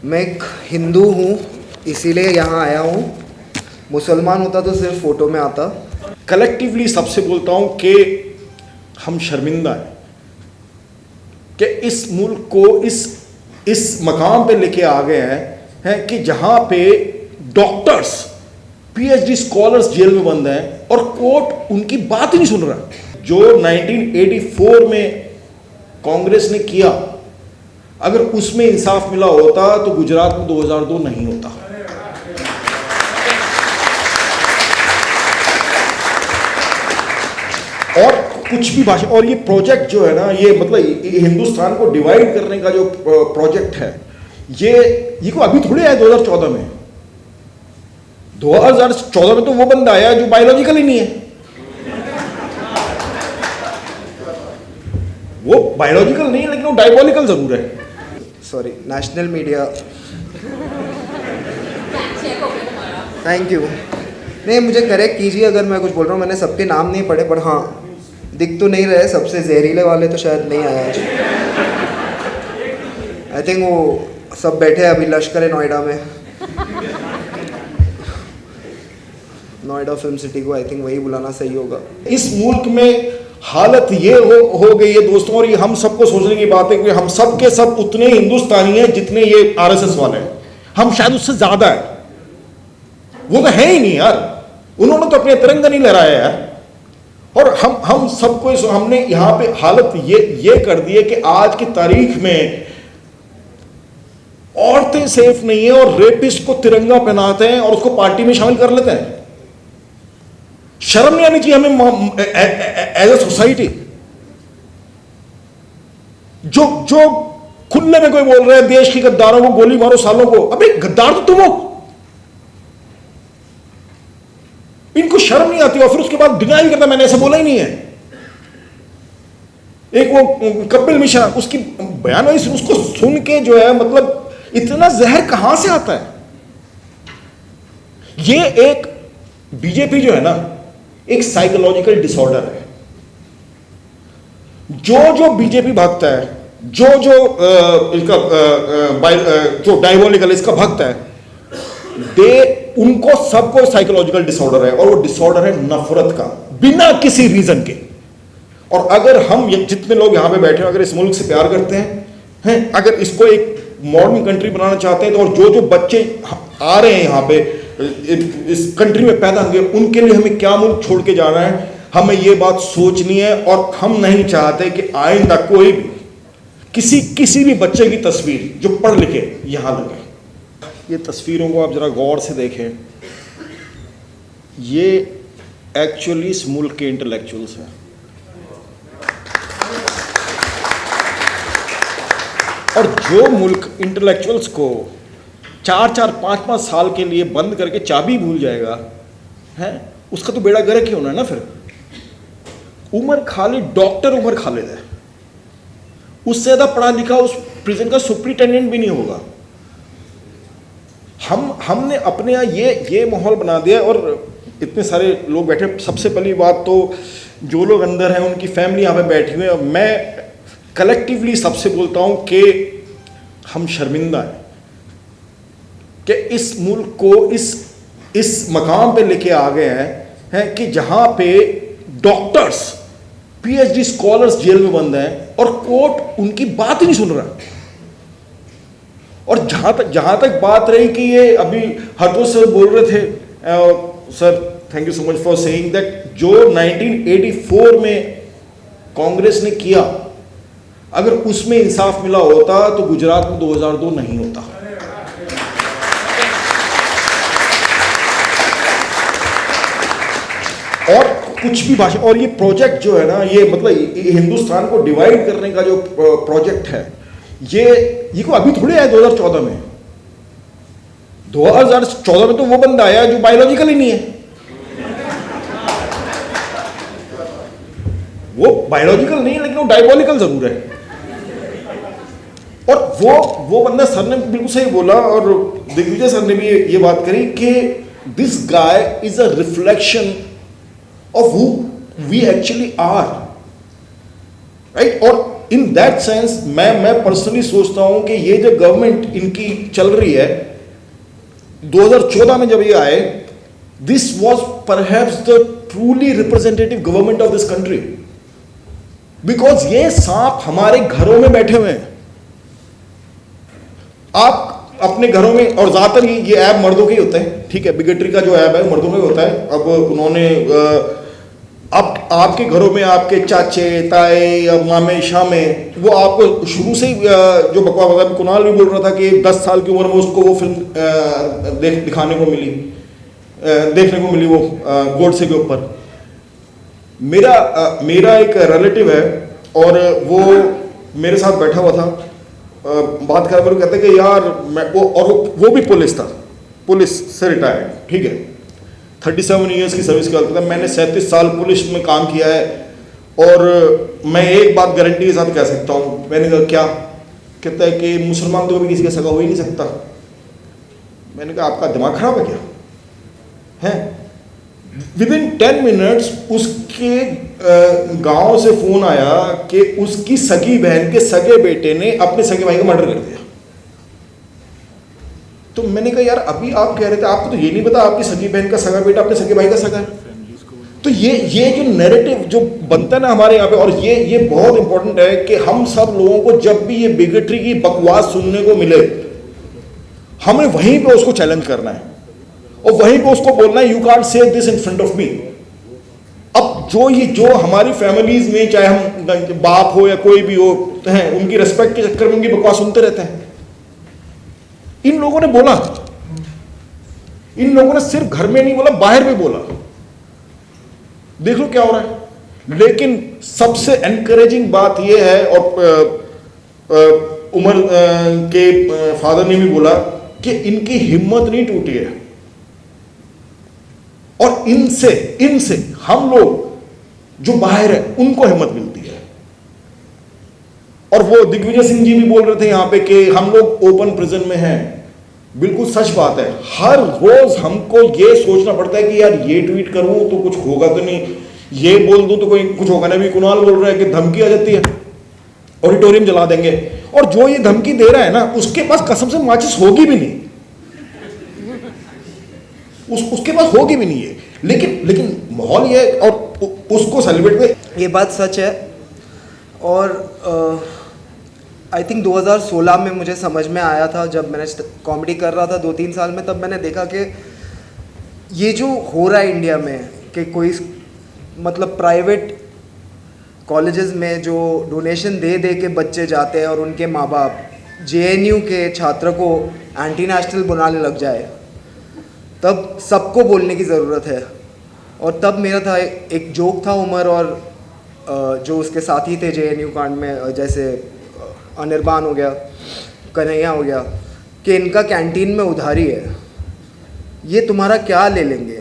मैं एक हिंदू हूँ, इसीलिए यहाँ आया हूँ। मुसलमान होता तो सिर्फ फ़ोटो में आता। कलेक्टिवली सबसे बोलता हूँ कि हम शर्मिंदा हैं कि इस मुल्क को इस मकाम पे लेके आ गए हैं कि जहाँ पे डॉक्टर्स पीएचडी स्कॉलर्स जेल में बंद हैं और कोर्ट उनकी बात ही नहीं सुन रहा। जो 1984 में कांग्रेस ने किया, अगर उसमें इंसाफ मिला होता तो गुजरात में 2002 नहीं होता। और कुछ भी भाषा, और ये प्रोजेक्ट जो है ना, ये मतलब ये हिंदुस्तान को डिवाइड करने का जो प्रोजेक्ट है, ये को अभी थोड़ी आया 2014 में। 2014 में तो वो बंदा आया जो बायोलॉजिकल ही नहीं है। वो बायोलॉजिकल नहीं है लेकिन वो डायबोलिकल जरूर है। Sorry, national media, thank you. नहीं, मुझे करेक्ट कीजिए अगर मैं कुछ बोल रहा हूँ। मैंने सबके नाम नहीं पढ़े, पर हाँ, दिख तो नहीं रहे। सबसे जहरीले वाले तो शायद नहीं आया आज। आई थिंक वो सब बैठे हैं अभी लश्कर नोएडा में, नोएडा फिल्म सिटी को। आई थिंक वही बुलाना सही होगा। इस मुल्क में हालत ये हो गई है दोस्तों, और ये हम सबको सोचने की बात है कि हम सब के सब उतने हिंदुस्तानी हैं जितने ये आरएसएस वाले हैं। हम शायद उससे ज्यादा है। वो तो है ही नहीं यार, उन्होंने तो अपने तिरंगा नहीं लहराया यार। और हम सबको हमने यहां पे हालत ये कर दी है कि आज की तारीख में औरतें सेफ नहीं है और रेपिस्ट को तिरंगा पहनाते हैं और उसको पार्टी में शामिल कर लेते हैं। शर्म नहीं आनी चाहिए हमें एज ए सोसाइटी? जो खुले में कोई बोल रहा है देश की गद्दारों को गोली मारो, सालों को, अबे गद्दार तो तुम हो। इनको शर्म नहीं आती और फिर उसके बाद डिनाई करता मैंने ऐसा बोला ही नहीं है। एक वो कपिल मिश्रा, उसकी बयान उसको सुन के जो है, मतलब इतना जहर कहां से आता है? ये एक बीजेपी जो है ना, एक साइकोलॉजिकल डिसऑर्डर है। जो बीजेपी भक्त है, इसका जो डायबोलिकल इसका भक्त है, उनको सबको साइकोलॉजिकल डिसऑर्डर है, और वो डिसऑर्डर है नफरत का, बिना किसी रीजन के। और अगर हम जितने लोग यहां पे बैठे हैं, अगर इस मुल्क से प्यार करते हैं, अगर इसको एक मॉडर्न कंट्री बनाना चाहते हैं, तो और जो बच्चे आ रहे हैं यहां पे इस कंट्री में पैदा होंगे, उनके लिए हमें क्या मुल्क छोड़ के जाना है, हमें ये बात सोचनी है। और हम नहीं चाहते कि आइंदा कोई भी किसी भी बच्चे की तस्वीर जो पढ़ लिखे यहां लगे। ये तस्वीरों को आप जरा गौर से देखें। ये एक्चुअली इस मुल्क के इंटेलेक्चुअल्स हैं। और जो मुल्क इंटेलेक्चुअल्स को 4-5 साल के लिए बंद करके चाबी भूल जाएगा, है उसका तो बेड़ा गर्क ही होना है ना। फिर उमर खालिद, डॉक्टर उमर खालिद है, उससे ज्यादा पढ़ा लिखा उस प्रिजन का सुप्रिटेंडेंट भी नहीं होगा। हमने अपने यहाँ ये माहौल बना दिया, और इतने सारे लोग बैठे। सबसे पहली बात तो जो लोग अंदर हैं उनकी फैमिली यहाँ पे बैठी हुई है। और मैं कलेक्टिवली सबसे बोलता हूँ कि हम शर्मिंदा हैं कि इस मुल्क को इस मकाम पे लेके आ गए हैं कि जहाँ पे डॉक्टर्स पीएचडी स्कॉलर्स जेल में बंद हैं और कोर्ट उनकी बात ही नहीं सुन रहा। और जहां तक बात रही कि ये अभी हरतोष सर बोल रहे थे, sir thank you so much for saying that, जो 1984 में कांग्रेस ने किया, अगर उसमें इंसाफ मिला होता तो गुजरात में 2002 नहीं होता। और कुछ भी भाषा, और ये प्रोजेक्ट जो है ना, ये मतलब ये हिंदुस्तान को डिवाइड करने का जो प्रोजेक्ट है, ये को अभी थोड़ी आया 2014 में। 2014 में तो वो बंदा आया जो बायोलॉजिकल ही नहीं है। वो बायोलॉजिकल नहीं है लेकिन वो डायबोलिकल जरूर है। और वो बंदा, सर ने बिल्कुल सही बोला, और दिग्विजय सर ने भी ये बात करी कि this guy is a reflection of who we actually are, right? और इन दैट सेंस मैं पर्सनली सोचता हूं कि ये जो गवर्नमेंट इनकी चल रही है, 2014 में जब ये आए, this was perhaps the truly representative government of this country, because ये सांप हमारे घरों में बैठे हुए हैं। आप अपने घरों में, और ज्यादातर ये ऐप मर्दों के ही होते हैं, ठीक है, बिगेटरी का जो ऐप है मर्दों में होता है। अब उन्होंने अब आपके घरों में आपके चाचे ताए या मामे शामे, वो आपको शुरू से ही जो बकवास होता है, कुणाल भी बोल रहा था कि 10 साल की उम्र में उसको वो फिल्म देखने को मिली वो गोडसे के ऊपर। मेरा एक रिलेटिव है और वो मेरे साथ बैठा हुआ था, बात कर रहे, कहते कि यार वो भी पुलिस था, पुलिस से रिटायर्ड, ठीक है, 37 ईयर्स की सर्विस करता था। मैंने 37 साल पुलिस में काम किया है और मैं एक बात गारंटी के साथ कह सकता हूँ। मैंने कहा क्या? कहता है कि मुसलमान तो कभी किसी का सगा हो ही नहीं सकता। मैंने कहा आपका दिमाग खराब है क्या? है विदिन 10 मिनट्स उसके गांव से फोन आया कि उसकी सगी बहन के सगे बेटे ने अपने सगे भाई का मर्डर कर दिया। तो मैंने कहा यार अभी आप कह रहे थे, आपको तो ये नहीं पता आपकी सगी बहन का सगा बेटा अपने सगे भाई का सगा है। तो ये जो नैरेटिव जो बनता है ना हमारे यहाँ पे, और ये बहुत इंपॉर्टेंट है कि हम सब लोगों को जब भी ये बिगेटरी की बकवास सुनने को मिले, हमें वहीं पे उसको चैलेंज करना है और वहीं पे उसको बोलना है, you can't say this in front of me. अब जो हमारी फैमिलीज में, चाहे हम बाप हो या कोई भी हो हैं, उनकी रिस्पेक्ट के चक्कर में उनकी बकवास सुनते रहते हैं। इन लोगों ने बोला, इन लोगों ने सिर्फ घर में नहीं बोला, बाहर भी बोला। देख लो क्या हो रहा है। लेकिन सबसे एनकरेजिंग बात यह है, और उमर के फादर ने भी बोला कि इनकी हिम्मत नहीं टूटी है, और इनसे हम लोग जो बाहर है उनको हिम्मत मिलती है। और वो दिग्विजय सिंह जी भी बोल रहे थे यहां पे कि हम लोग ओपन प्रिजन में हैं। बिल्कुल सच बात है। हर रोज हमको ये सोचना पड़ता है कि यार ये ट्वीट करूं तो कुछ होगा तो नहीं, ये बोल दूं तो कोई कुछ होगा नहीं। भी कुणाल बोल रहा है कि धमकी आ जाती है, ऑडिटोरियम जला देंगे, और जो ये धमकी दे रहा है ना उसके पास कसम से माचिस होगी भी नहीं, उसके पास होगी भी नहीं है। लेकिन माहौल ये, और उसको सेलिब्रेट में, ये बात सच है। और आई थिंक 2016 में मुझे समझ में आया था, जब मैंने कॉमेडी कर रहा था 2-3 साल में, तब मैंने देखा कि ये जो हो रहा है इंडिया में कि कोई मतलब प्राइवेट कॉलेजेस में जो डोनेशन दे के बच्चे जाते हैं और उनके माँ बाप जेएनयू के छात्र को एंटी नेशनल बनाने लग जाए, तब सबको बोलने की ज़रूरत है। और तब मेरा था एक जोक था उमर और जो उसके साथी थे जेएनयू कांड में, जैसे अनिर्बान हो गया, कन्हैया हो गया, कि इनका कैंटीन में उधारी है, ये तुम्हारा क्या ले लेंगे।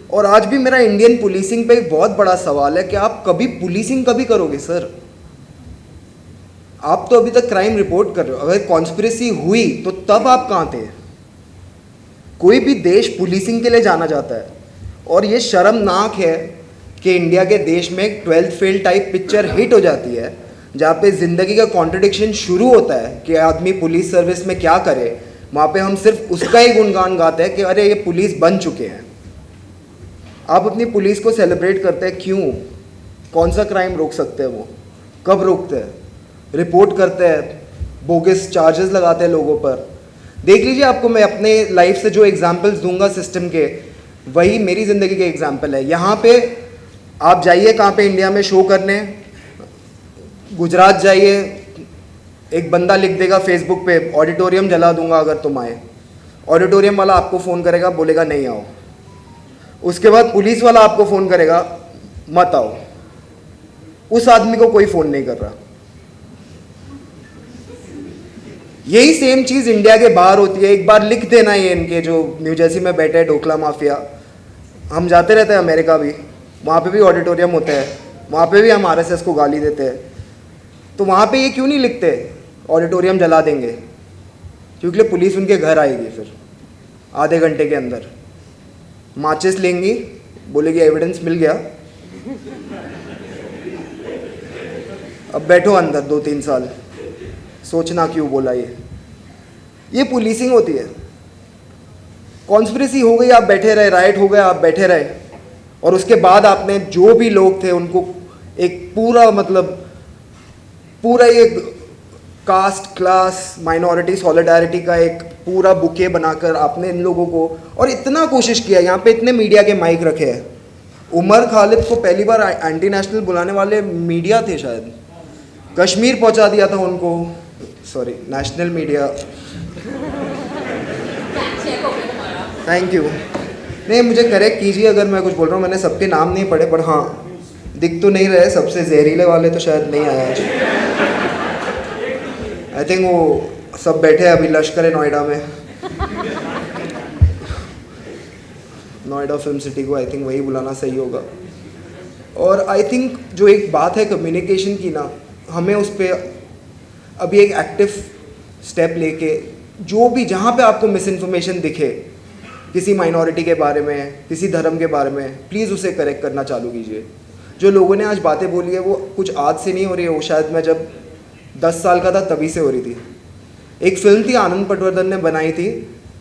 और आज भी मेरा इंडियन पुलिसिंग पे एक बहुत बड़ा सवाल है कि आप कभी पुलिसिंग कभी करोगे सर? आप तो अभी तक क्राइम रिपोर्ट कर रहे हो, अगर कॉन्स्पिरेसी हुई तो तब आप कहाँ थे? कोई भी देश पुलिसिंग के लिए जाना जाता है, और ये शर्मनाक है कि इंडिया के देश में एक 12th fail type picture hit हो जाती है, जहाँ पे ज़िंदगी का कॉन्ट्रडिक्शन शुरू होता है कि आदमी पुलिस सर्विस में क्या करे, वहाँ पे हम सिर्फ उसका ही गुणगान गाते हैं कि अरे ये पुलिस बन चुके हैं। आप अपनी पुलिस को सेलिब्रेट करते हैं, क्यों? कौन सा क्राइम रोक सकते हैं वो? कब रोकते हैं? रिपोर्ट करते हैं, बोगस चार्जेस लगाते हैं लोगों पर। देख लीजिए, आपको मैं अपने लाइफ से जो एग्जांपल्स दूंगा सिस्टम के, वही मेरी ज़िंदगी के एग्जांपल है। यहाँ पे आप जाइए कहाँ पे इंडिया में शो करने, गुजरात जाइए, एक बंदा लिख देगा फेसबुक पे, ऑडिटोरियम जला दूंगा अगर तुम आए। ऑडिटोरियम वाला आपको फ़ोन करेगा, बोलेगा नहीं आओ। उसके बाद पुलिस वाला आपको फ़ोन करेगा, मत आओ। उस आदमी को कोई फ़ोन नहीं कर रहा। यही सेम चीज़ इंडिया के बाहर होती है। एक बार लिख देना, ये इनके जो न्यू जर्सी में बैठे हैं ढोकला माफिया, हम जाते रहते हैं अमेरिका भी, वहाँ पे भी ऑडिटोरियम होते हैं, वहाँ पे भी हम आरएसएस को गाली देते हैं। तो वहाँ पे ये क्यों नहीं लिखते ऑडिटोरियम जला देंगे? क्योंकि पुलिस उनके घर आएगी, फिर आधे घंटे के अंदर माचिस लेंगी, बोलेगी एविडेंस मिल गया। अब बैठो अंदर 2-3 साल, सोचना क्यों बोला ये पुलिसिंग होती है। कॉन्स्पिरेसी हो गई, आप बैठे रहे, राइट हो गया, आप बैठे रहे, और उसके बाद आपने जो भी लोग थे उनको एक पूरा मतलब पूरा एक कास्ट क्लास माइनॉरिटी सॉलिडारिटी का एक पूरा बुके बनाकर आपने इन लोगों को, और इतना कोशिश किया, यहाँ पे इतने मीडिया के माइक रखे हैं। उमर खालिद को पहली बार एंटी नेशनल बुलाने वाले मीडिया थे शायद, कश्मीर पहुंचा दिया था उनको, sorry national media, thank you. नहीं मुझे करेक्ट कीजिए अगर मैं कुछ बोल रहा हूँ, मैंने सबके नाम नहीं पढ़े, पर हाँ दिख तो नहीं रहे, सबसे जहरीले वाले तो शायद नहीं आया आज। आई थिंक वो सब बैठे हैं अभी लश्कर नोएडा में, नोएडा फिल्म सिटी को, आई थिंक वही बुलाना सही होगा। और आई थिंक जो एक बात है कम्युनिकेशन की ना, हमें उस पर अभी एक एक्टिव स्टेप लेके, जो भी जहाँ पे आपको मिस इन्फॉर्मेशन दिखे किसी माइनॉरिटी के बारे में, किसी धर्म के बारे में, प्लीज़ उसे करेक्ट करना चालू कीजिए। जो लोगों ने आज बातें बोली है वो कुछ आज से नहीं हो रही है, वो शायद मैं जब 10 साल का था तभी से हो रही थी। एक फिल्म थी आनंद पटवर्धन ने बनाई थी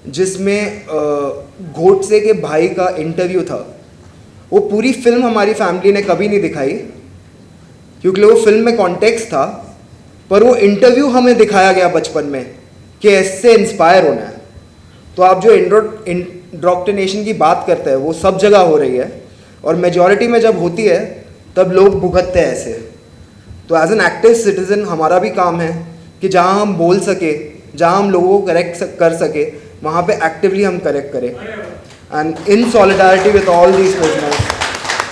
जिसमें गोडसे के भाई का इंटरव्यू था। वो पूरी फिल्म हमारी फैमिली ने कभी नहीं दिखाई क्योंकि वो फिल्म में कॉन्टेक्स्ट था, पर वो इंटरव्यू हमें दिखाया गया बचपन में कि इससे इंस्पायर होना है। तो आप जो इंड्रोक्टिनेशन की बात करते हैं वो सब जगह हो रही है, और मेजॉरिटी में जब होती है तब लोग भुगतते हैं ऐसे। तो एज एन एक्टिव सिटीजन हमारा भी काम है कि जहाँ हम बोल सके, जहाँ हम लोगों को करेक्ट कर सके, वहाँ पे एक्टिवली हम करेक्ट करें, and in solidarity with all these movements.